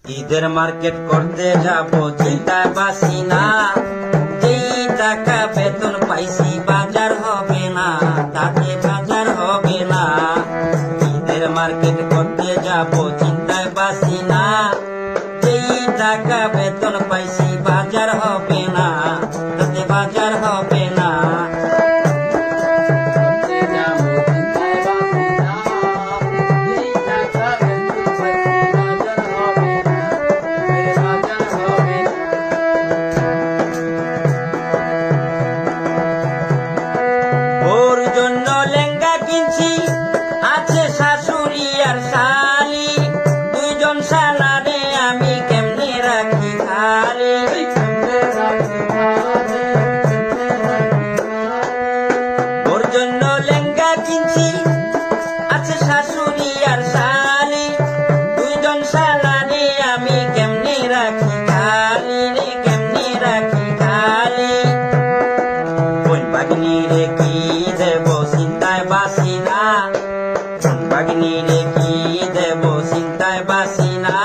ঈদের মার্কেট করতে যাব চিন্তায় বাসি না, যেই টাকা বেতন পাইছি বাজার হবে না, তাতে বাজার হবে না। ঈদের মার্কেট করতে যাব চিন্তায় বাসি না, যেই টাকা বেতন পাইছি বাজার হবে না, তাতে বাজার হবে না। ওর জন্য লেহেঙ্গা কিনছি, আছে শাশুড়ি আর শালি, দুইজন শালারে আমি কেমনে রাখি খালি। ওর জন্য লেহেঙ্গা কিনছি, আছে শাশুড়ি আর শালি, দুইজন শালারে আমি কেমনে রাখি খালি রে, কেমনে রাখি খালি। কোন বাগনি রে কি দেব চিন্তায় বাসি না, কোন বাগনি রে কি দেব চিন্তায় বাসি না,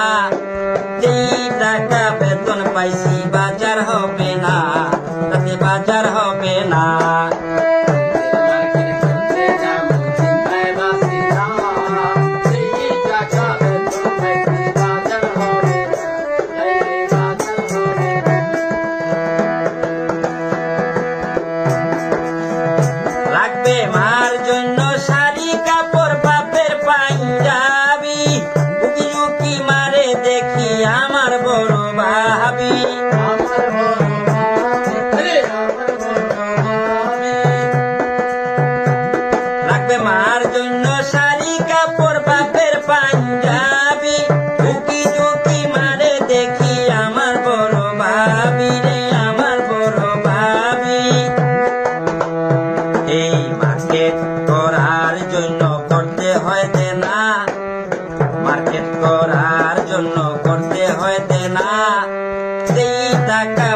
যেই টাকা বেতন পাইছি বাজার হবে না, তাতে বাজার হবে না। লাগবে মার জন্য শাড়ি কাপড়, বাপের পাঞ্জাবি, উকি উকি মারে দেখি আমার বড় ভাবি। লাগবে মার জন্য শাড়ি কাপড়, বাপের পাঞ্জাবি, উকি উকি মারে দেখি আমার বড় ভাবি রে, আমার বড় ভাবি। এই মার্কেট করার জন্য করতে হয় দেনা, মার্কেট করার জন্য করতে হয় দেনা, সেই টাকা